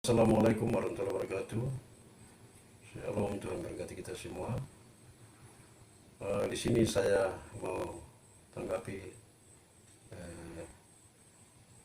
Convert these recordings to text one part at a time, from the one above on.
Assalamualaikum warahmatullahi wabarakatuh. Shalom, Tuhan berkati kita semua. Di sini saya mau tanggapi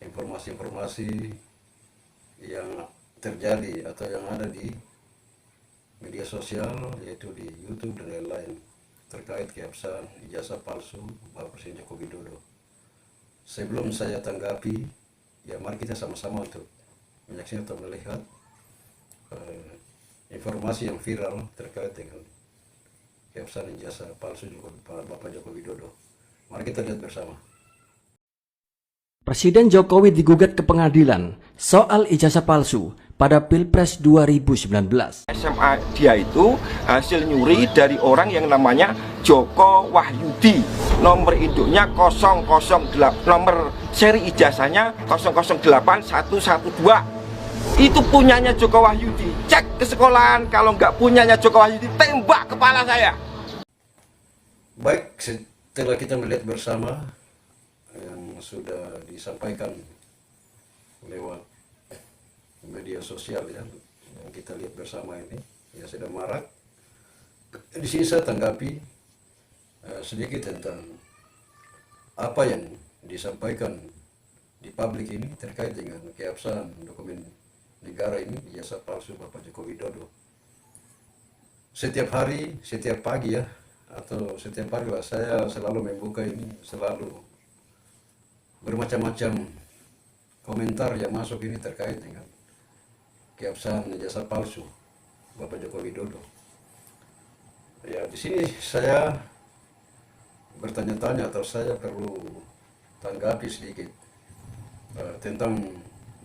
informasi-informasi yang terjadi atau yang ada di media sosial, yaitu di YouTube dan lain-lain, terkait keabsahan ijazah palsu Bapak Presiden Joko Widodo. Sebelum saya tanggapi, ya mari kita sama-sama untuk menyaksikan atau melihat informasi yang viral terkait dengan keabsahan ijazah palsu Bapak Joko Widodo. Mari kita lihat bersama. Presiden Jokowi digugat ke pengadilan soal ijazah palsu pada Pilpres 2019. SMA dia itu hasil nyuri dari orang yang namanya Joko Wahyudi. Nomor induknya 008, nomor seri ijazahnya 008112. Itu punyanya Joko Wahyudi. Cek ke sekolahan, kalau nggak punyanya Joko Wahyudi, tembak kepala saya. Baik, setelah kita melihat bersama yang sudah disampaikan lewat media sosial ya, yang kita lihat bersama ini, ya sudah marak. Di sini saya tanggapi sedikit tentang apa yang disampaikan di publik ini terkait dengan keabsahan dokumen negara ini, ijazah palsu Bapak Joko Widodo. Setiap hari, setiap pagi ya, atau setiap hari lah, saya selalu membuka ini, selalu bermacam-macam komentar yang masuk ini terkait dengan keabsahan ijazah palsu Bapak Joko Widodo. Ya, di sini saya bertanya-tanya atau saya perlu tanggapi sedikit tentang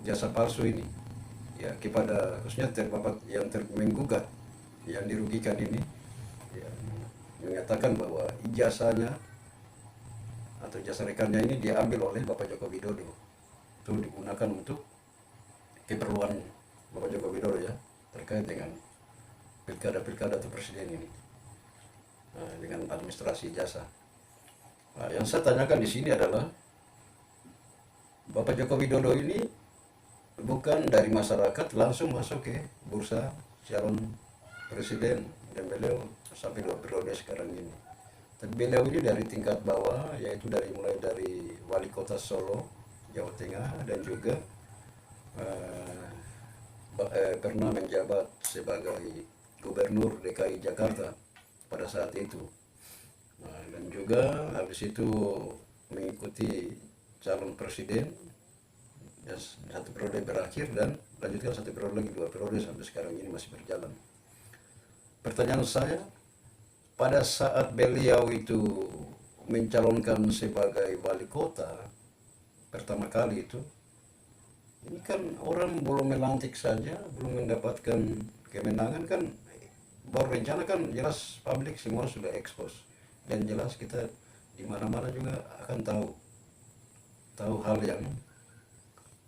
ijazah palsu ini. Ya, kepada khususnya yang menggugat, yang dirugikan ini, ya, mengatakan bahwa ijazahnya atau ijazah rekannya ini diambil oleh Bapak Joko Widodo, itu digunakan untuk keperluan Bapak Joko Widodo ya, terkait dengan pilkada atau presiden ini, dengan administrasi ijazah. Yang saya tanyakan di sini adalah Bapak Joko Widodo ini bukan dari masyarakat langsung masuk ke bursa calon presiden, dan beliau sampai 2 periode sekarang ini. Tapi beliau ini dari tingkat bawah, yaitu mulai dari wali kota Solo, Jawa Tengah, dan juga pernah menjabat sebagai gubernur DKI Jakarta pada saat itu. Dan juga habis itu mengikuti calon presiden, ya, 1 periode berakhir dan lanjutkan 1 periode lagi, 2 periode sampai sekarang ini masih berjalan. Pertanyaan saya, pada saat beliau itu mencalonkan sebagai wali kota pertama kali itu, ini kan orang belum melantik saja, belum mendapatkan kemenangan kan, baru rencana kan jelas publik semua sudah ekspos, dan jelas kita di mana-mana juga akan tahu hal yang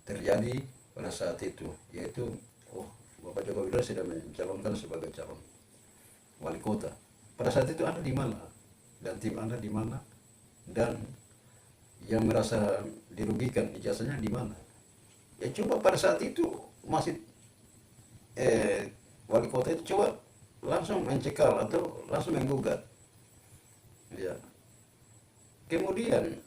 terjadi pada saat itu, yaitu Bapak Joko Widodo sudah mencalonkan sebagai calon wali kota. Pada saat itu Anda di mana, dan tim Anda di mana, dan yang merasa dirugikan ijazahnya di mana? Ya coba pada saat itu masih wali kota itu coba langsung mencekal atau langsung menggugat. Ya. Kemudian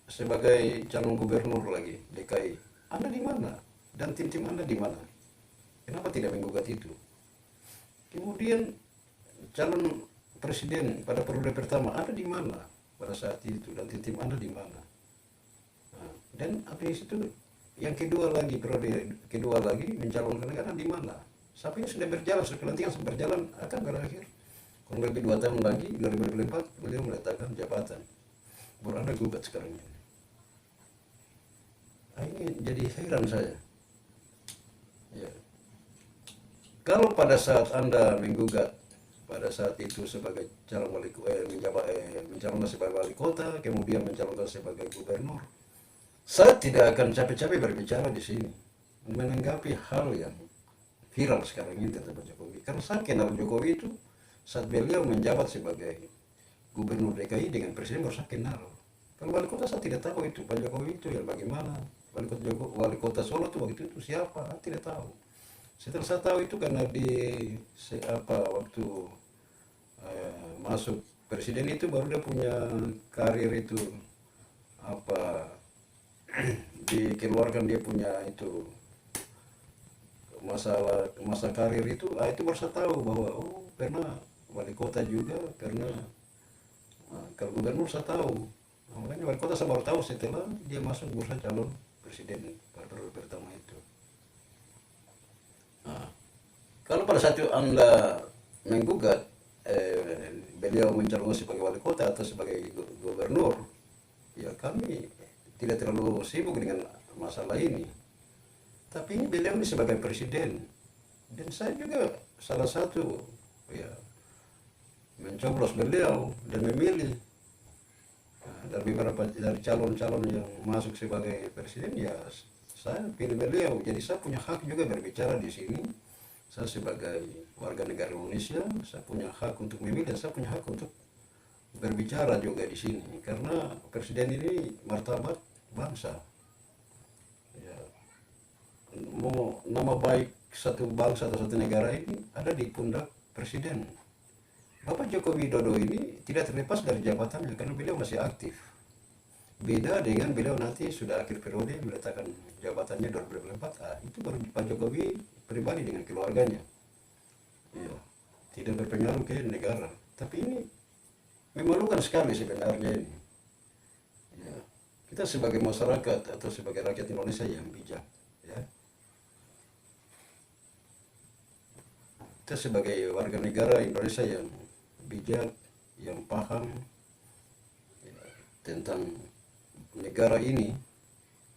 sebagai calon gubernur lagi DKI, Anda di mana? Dan tim-tim Anda di mana? Kenapa tidak menggugat itu? Kemudian calon presiden pada periode pertama, Anda di mana pada saat itu? Dan tim-tim Anda di mana? Nah, dan habis itu yang kedua lagi, periode kedua lagi mencalonkan, Anda di mana? Sampai ini sudah berjalan, sudah pelantikan sudah berjalan, akan berakhir. Kurang lebih 2 tahun lagi, 2024, beliau meletakkan jabatan. Baru Anda gugat sekarang ini. Nah, ini jadi heran saya. Ya. Kalau pada saat Anda menggugat pada saat itu sebagai calon mencalonkan sebagai wali kota, kemudian mencalonkan sebagai gubernur, saya tidak akan capek-capek berbicara di sini menanggapi hal yang viral sekarang ini tentang Pak Jokowi. Karena saya kenal Jokowi itu saat beliau menjabat sebagai gubernur DKI dengan presiden, baru saya kenal. Kalau wali kota saya tidak tahu itu Pak Jokowi itu yang bagaimana. Wali kota Solo itu waktu itu siapa, saya tidak tahu. Setelah saya tahu itu karena waktu masuk presiden itu baru dia punya karir itu apa dikeluarkan dia punya itu masa karir itu, itu baru saya tahu bahwa oh pernah wali kota juga, pernah kalau gubernur saya tahu. Makanya wali kota saya baru tahu setelah dia masuk bursa calon presiden pada periode pertama itu. Nah, kalau pada saat itu Anda menggugat beliau mencalonkan sebagai wali kota atau sebagai gubernur, ya kami tidak terlalu sibuk dengan masalah ini. Tapi ini beliau ini sebagai presiden, dan saya juga salah satu ya mencoblos beliau dan memilih dari beberapa dari calon-calon yang masuk sebagai presiden, ya saya pilih beliau. Jadi saya punya hak juga berbicara di sini. Saya sebagai warga negara Indonesia, saya punya hak untuk memilih, dan saya punya hak untuk berbicara juga di sini, karena presiden ini martabat bangsa. Ya, mau nama baik satu bangsa atau satu negara ini ada di pundak presiden. Bapak Joko Widodo ini tidak terlepas dari jabatannya karena beliau masih aktif. Beda dengan beliau nanti sudah akhir periode meletakkan jabatannya 2024, itu baru Pak Jokowi pribadi dengan keluarganya. Ya, tidak berpengaruh ke negara. Tapi ini memalukan sekali sebenarnya ini. Ya, kita sebagai masyarakat atau sebagai rakyat Indonesia yang bijak, ya. Kita sebagai warga negara Indonesia yang bijak, yang paham ya, tentang negara ini,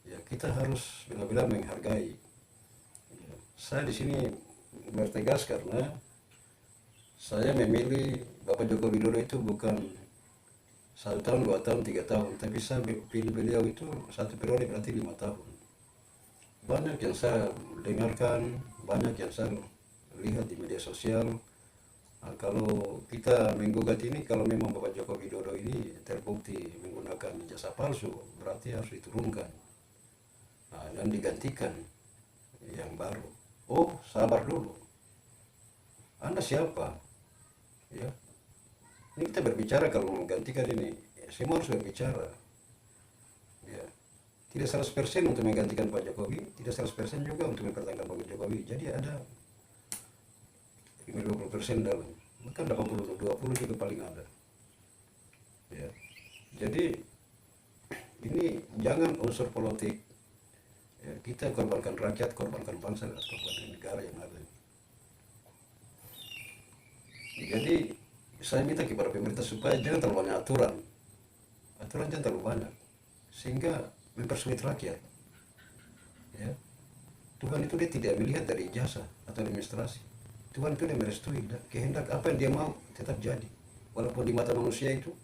ya kita harus benar-benar menghargai. Ya, saya di sini bertegas karena saya memilih Bapak Joko Widodo itu bukan 1 tahun, 2 tahun, 3 tahun, tapi saya pilih beliau itu 1 periode berarti 5 tahun. Banyak yang saya dengarkan, banyak yang saya lihat di media sosial. Nah, kalau kita menggugat ini, kalau memang Bapak Joko Widodo ini terbukti menggunakan ijazah palsu, berarti harus diturunkan dan digantikan yang baru. Oh, sabar dulu. Anda siapa? Ya, ini kita berbicara kalau menggantikan ini, semua harus berbicara. Ya, tidak 100% untuk menggantikan Pak Jokowi, tidak 100% juga untuk mempertahankan Pak Jokowi. Jadi ada 50% dalam, bahkan 80-20 juga paling ada. Ya, jadi ini jangan unsur politik. Ya, kita korbankan rakyat, korbankan bangsa, korbankan negara yang ada. Jadi saya minta kepada pemerintah supaya jangan terlalu banyak aturan jangan terlalu banyak sehingga mempersulit rakyat. Ya, Tuhan itu dia tidak melihat dari ijazah atau administrasi. Tuhan itu dia merestui kehendak apa yang dia mau tetap jadi, walaupun di mata manusia itu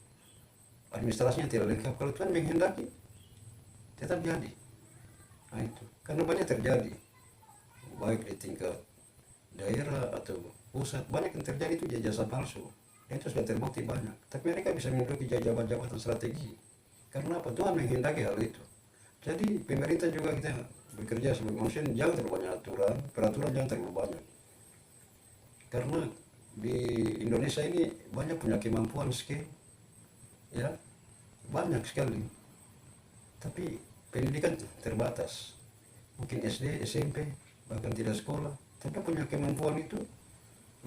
administrasinya tidak lengkap. Kalau Tuhan menghendaki tetap jadi. Nah itu karena banyak terjadi baik di tingkat daerah atau pusat, banyak yang terjadi itu ijazah palsu. Itu sudah terbukti banyak, tapi mereka bisa menduduki jabatan strategi karena apa? Tuhan menghendaki hal itu. Jadi pemerintah juga kita bekerja sebagai manusia, jangan terlalu banyak peraturan jangan terlalu banyak. Karena di Indonesia ini banyak punya kemampuan skill, ya banyak sekali, tapi pendidikan terbatas, mungkin SD, SMP, bahkan tidak sekolah, tapi punya kemampuan itu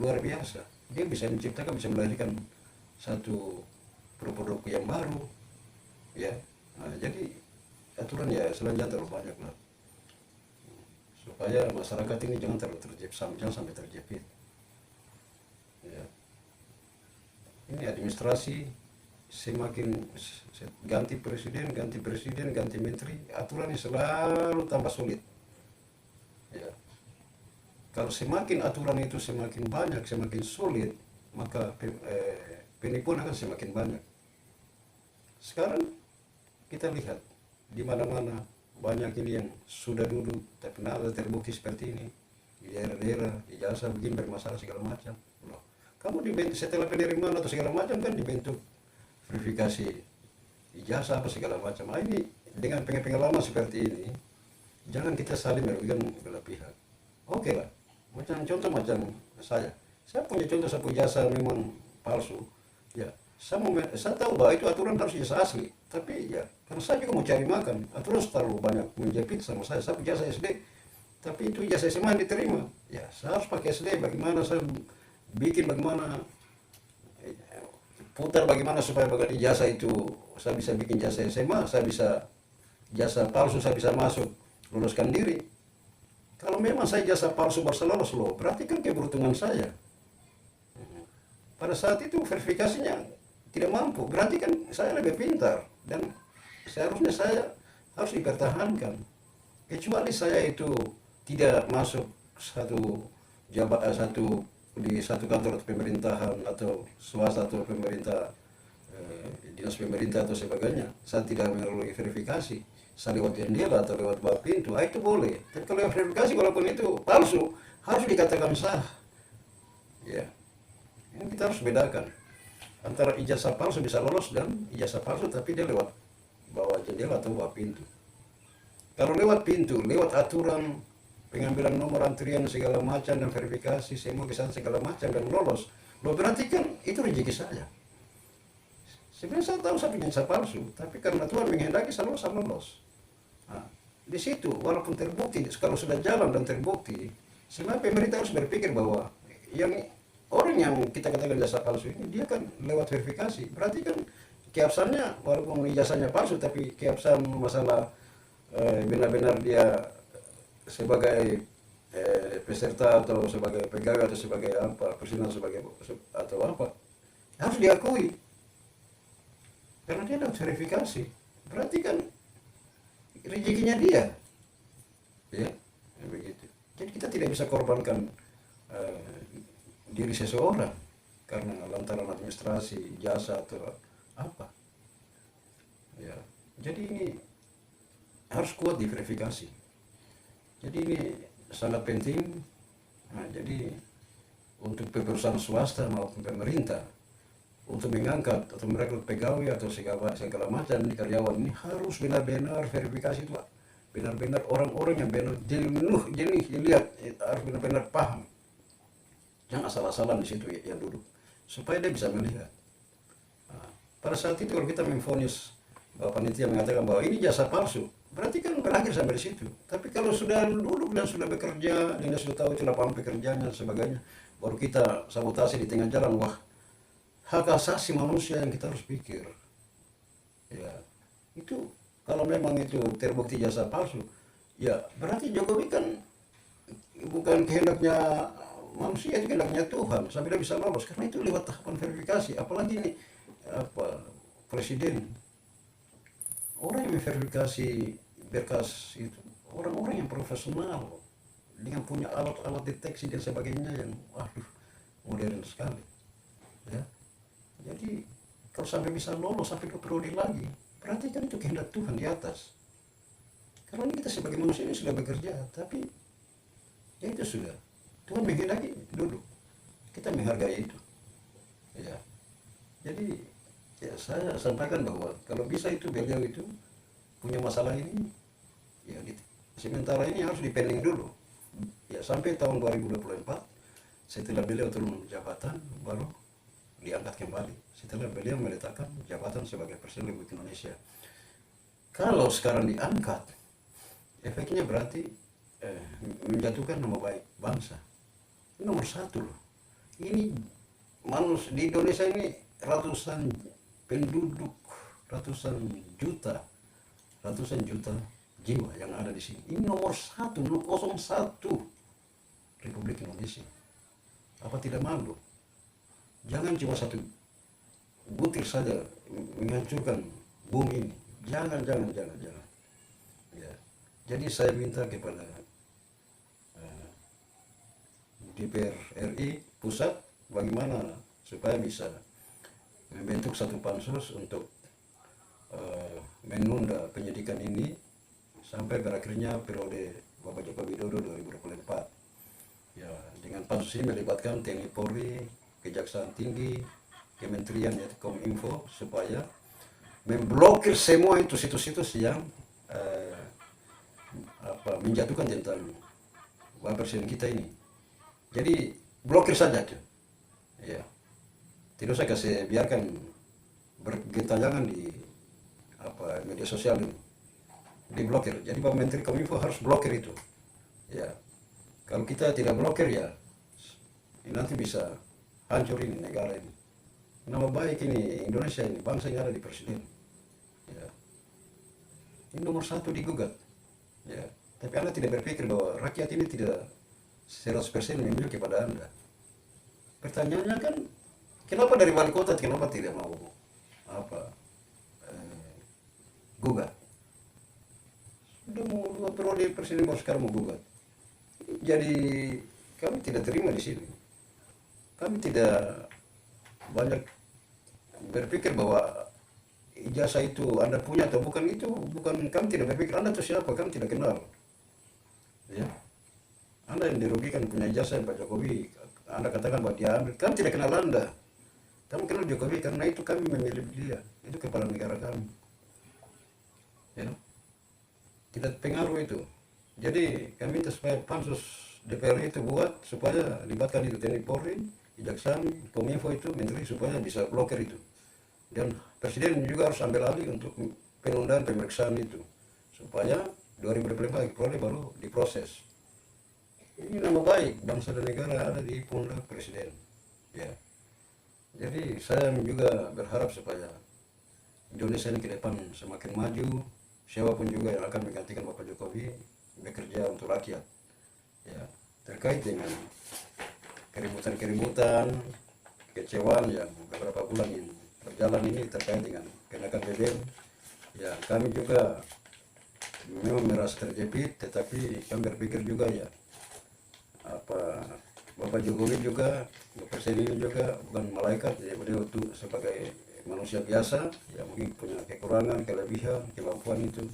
luar biasa. Dia bisa menciptakan, bisa melahirkan satu produk yang baru, ya. Nah, jadi aturan ya jangan terlalu banyak lah, supaya masyarakat ini jangan terlalu jangan sampai terjepit. Ya. Ini administrasi semakin ganti presiden, ganti menteri, aturannya selalu tambah sulit. Ya. Kalau semakin aturan itu semakin banyak, semakin sulit, maka penipuan akan semakin banyak. Sekarang kita lihat di mana-mana banyak ini yang sudah duduk tapi ada terbukti seperti ini di daerah-daerah, ijazah begini bermasalah segala macam. Loh, kamu dibentuk setelah penerimaan atau segala macam kan dibentuk verifikasi ijazah apa segala macam. Nah, ini dengan pengalaman seperti ini jangan kita saling merugikan belah pihak. Oke lah, Macam contoh macam saya punya contoh, saya punya jasa memang palsu. Ya, saya tahu bahwa itu aturan harus jasa asli. Tapi ya, karena saya juga mau cari makan, aturan terlalu banyak menjepit sama saya. Saya punya jasa SD, tapi itu jasa SMA yang diterima. Ya, saya harus pakai SD. Bagaimana saya bikin, bagaimana putar, bagaimana supaya bagi jasa itu saya bisa bikin jasa SMA, saya bisa jasa palsu, saya bisa masuk luluskan diri. Kalau memang saya jasa palsu baru lolos loh, berarti kan keberuntungan saya. Pada saat itu verifikasinya tidak mampu, berarti kan saya lebih pintar dan seharusnya saya harus dipertahankan. Kecuali saya itu tidak masuk di satu kantor pemerintahan atau swasta atau pemerintah, dinas pemerintah atau sebagainya, saya tidak melalui verifikasi, saya lewat jendela atau lewat bawah pintu, itu boleh. Tapi kalau lewat verifikasi, walaupun itu palsu, harus dikatakan sah. Ya, ini kita harus bedakan antara ijazah palsu bisa lolos dan ijazah palsu tapi dia lewat bawah jendela atau bawah pintu. Kalau lewat pintu, lewat aturan pengambilan nomor antrian segala macam dan verifikasi semua bisa segala macam dan lolos, lo berarti kan itu rezeki saya. Sebenarnya saya tahu saya punya ijazah palsu, tapi karena Tuhan menghendaki saya lolos. Nah, di situ walaupun terbukti, kalau sudah jalan dan terbukti, sebenarnya pemerintah harus berpikir bahwa yang orang yang kita katakan jasa palsu ini, dia kan lewat verifikasi, berarti kan keabsahannya walaupun ijazahnya palsu, tapi keabsahan masalah benar-benar dia sebagai peserta atau sebagai pegawai atau sebagai apa, personal sebagai atau apa, harus diakui karena dia lewat verifikasi, berarti kan rezekinya dia, ya begitu. Jadi kita tidak bisa korbankan diri seseorang karena lantaran administrasi, jasa atau apa. Ya, jadi ini harus kuat di verifikasi. Jadi ini sangat penting. Nah, jadi untuk perusahaan swasta maupun pemerintah untuk mengangkat atau merekrut pegawai atau segala macam di karyawan ini harus benar-benar verifikasi itu, benar-benar orang-orang yang benar jenih dilihat, harus benar-benar paham. Jangan asal-asalan di situ yang duduk, supaya dia bisa melihat. Nah, pada saat itu kalau kita memvonis bahwa panitia mengatakan bahwa ini jasa palsu, berarti kan berakhir sampai di situ. Tapi kalau sudah duduk dan sudah bekerja, dan dia sudah tahu itu lapangan pekerjaannya dan sebagainya, baru kita sabotase di tengah jalan, wah, hak asasi manusia yang kita harus pikir. Ya, itu kalau memang itu terbukti jasa palsu, ya berarti Jokowi kan bukan kehendaknya manusia, itu kehendaknya Tuhan sampai dia bisa lolos, karena itu lewat tahapan verifikasi. Apalagi ini presiden, orang yang memverifikasi berkas itu orang-orang yang profesional dengan punya alat-alat deteksi dan sebagainya yang modern sekali, ya. Jadi kalau sampai bisa lolos sampai 2 periode lagi, berarti kan itu kehendak Tuhan di atas. Karena ini kita sebagai manusia ini sudah bekerja, tapi ya itu sudah Tuhan menghendaki duduk, kita menghargai itu, ya. Jadi ya saya sampaikan bahwa kalau bisa itu beliau itu punya masalah ini, ya sementara ini harus dipending dulu, ya sampai tahun 2024 setelah beliau turun jabatan baru diangkat kembali, setelah beliau meletakkan jabatan sebagai Presiden Republik Indonesia. Kalau sekarang diangkat, efeknya berarti menjatuhkan nama baik bangsa. Nomor 1 loh. Ini manusia di Indonesia ini ratusan penduduk, ratusan juta jiwa yang ada di sini. Ini nomor 1, 01 Republik Indonesia. Apa tidak malu? Jangan cuma satu butir saja menghancurkan bumi ini. Jangan. Ya. Jadi saya minta kepada DPR RI pusat bagaimana supaya bisa membentuk satu pansus untuk menunda penyidikan ini sampai berakhirnya periode Bapak Joko Widodo 2024. Ya, dengan pansus ini melibatkan TNI Polri, Kejaksaan Tinggi, Kementerian Kominfo supaya memblokir semua itu situs-situs yang menjatuhkan tentang Bapak Presiden kita ini. Jadi blokir saja tuh. Ya, tidak usah kasih biarkan bergentayangan di apa media sosial ini. Diblokir. Jadi Pak Menteri Kominfo harus blokir itu. Ya, kalau kita tidak blokir ya, ini nanti bisa hancur ini negara ini. Nama baik ini Indonesia ini, bangsa yang ada di presiden. Ya, ini nomor satu digugat. Ya, tapi Anda tidak berpikir bahwa rakyat ini tidak 100% memilih kepada Anda. Pertanyaannya kan, kenapa dari wali kota kenapa tidak mau apa gugat? Sudah mau 2 periode presiden baru sekarang mau gugat. Jadi kami tidak terima di sini. Kami tidak banyak berpikir bahwa ijazah itu Anda punya atau bukan, itu bukan, kami tidak berpikir Anda itu siapa, kami tidak kenal. Ya. Anda yang dirugikan punya ijazah Pak Jokowi, Anda katakan bahwa dia ambil, kami tidak kenal Anda. Kami kenal Jokowi karena itu kami memilih dia, itu kepala negara kami. Ya. Tidak pengaruh itu. Jadi kami minta supaya pansus DPR itu buat supaya libatkan itu TNI Polri, Kejaksaan, Kominfo itu menteri supaya bisa blokir itu. Dan presiden juga harus ambil alih untuk penundaan pemeriksaan itu supaya 2024 baru diproses. Ini nama baik bangsa dan negara ada di pundak presiden. Ya. Jadi saya juga berharap supaya Indonesia ini ke depan semakin maju. Siapapun juga yang akan menggantikan Bapak Jokowi bekerja untuk rakyat. Ya, terkait dengan keributan-keributan, kekecewaan yang beberapa bulan ini berjalan ini terkait dengan kenaikan BBM. Ya, kami juga memang merasa terjepit, tetapi kami berpikir juga ya, apa Bapak Jokowi juga, Bapak Presiden juga bukan malaikat, jadi beliau itu sebagai manusia biasa, ya mungkin punya kekurangan, kelebihan, kemampuan itu.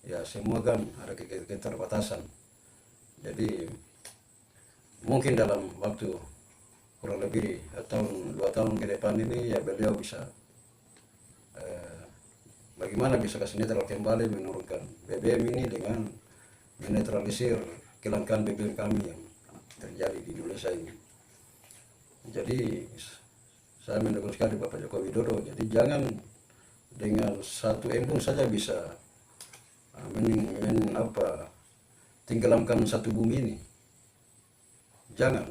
Ya semua kan ada keterbatasan. Jadi mungkin dalam waktu kurang lebih tahun 2 tahun ke depan ini ya beliau bisa bagaimana bisa kasih netral kembali menurunkan BBM ini dengan menetralisir kelangkaan BBM kami yang terjadi di Indonesia ini. Jadi saya mendukung sekali Bapak Joko Widodo. Jadi jangan dengan satu embun saja bisa tenggelamkan satu bumi ini. Jangan,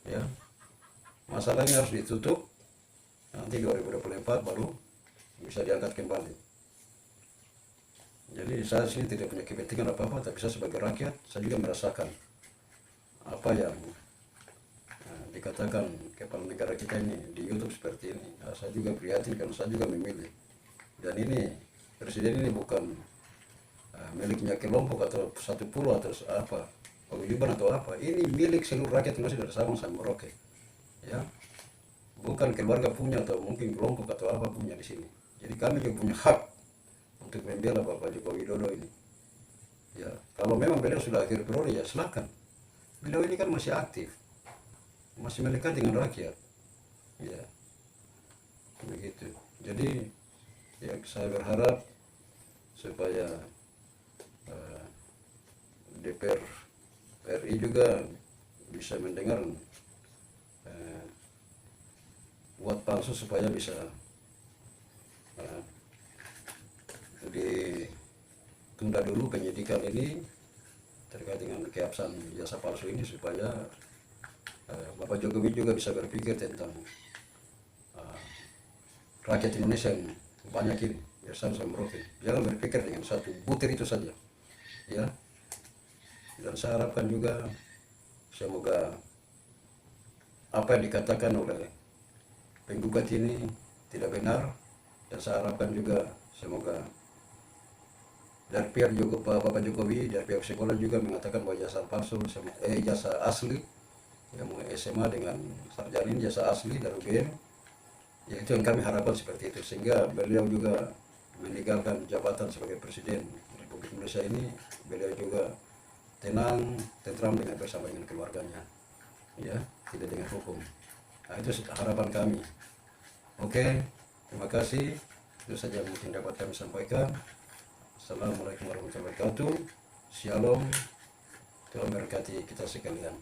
ya. Masalahnya harus ditutup. Nanti 2024 baru bisa diangkat kembali. Jadi saya sini tidak punya kepentingan apa-apa, tapi saya sebagai rakyat saya juga merasakan apa yang dikatakan kepala negara kita ini di YouTube seperti ini. Nah, saya juga prihatin karena saya juga memilih. Dan ini presiden ini bukan miliknya kelompok atau satu pulau atau apa, paguyuban atau apa. Ini milik seluruh rakyat Indonesia dari Sabang sampai Merauke. Ya, bukan keluarga punya atau mungkin kelompok atau apa punya di sini. Jadi kami juga punya hak untuk membela Bapak Joko Widodo ini. Ya, kalau memang beliau sudah akhir periode ya silakan. Beliau ini kan masih aktif, masih melekat dengan rakyat. Ya, begitu. Jadi ya saya berharap supaya DPR RI juga bisa mendengar buat pansus supaya bisa ditunda dulu penyidikan ini terkait dengan keabsahan jasa palsu ini supaya Bapak Jokowi juga bisa berpikir tentang rakyat Indonesia yang banyak ini bersama Merauke. Jangan berpikir dengan satu butir itu saja, ya. Dan saya harapkan juga semoga apa yang dikatakan oleh penggugat ini tidak benar, dan saya harapkan juga semoga dari pihak juga Bapak Jokowi, dari pihak sekolah juga mengatakan bahwa jasa palsu, jasa asli yang SMA dengan sarjana ini jasa asli dari UGM. Ya, itu yang kami harapkan seperti itu, sehingga beliau juga meninggalkan jabatan sebagai Presiden Republik Indonesia ini, beliau juga tenang, tentram dengan bersama dengan keluarganya, ya, tidak dengan hukum. Nah, itu harapan kami. Oke, terima kasih. Itu saja mungkin dapat kami sampaikan. Assalamualaikum warahmatullahi wabarakatuh. Shalom. Tuhan berkati kita sekalian.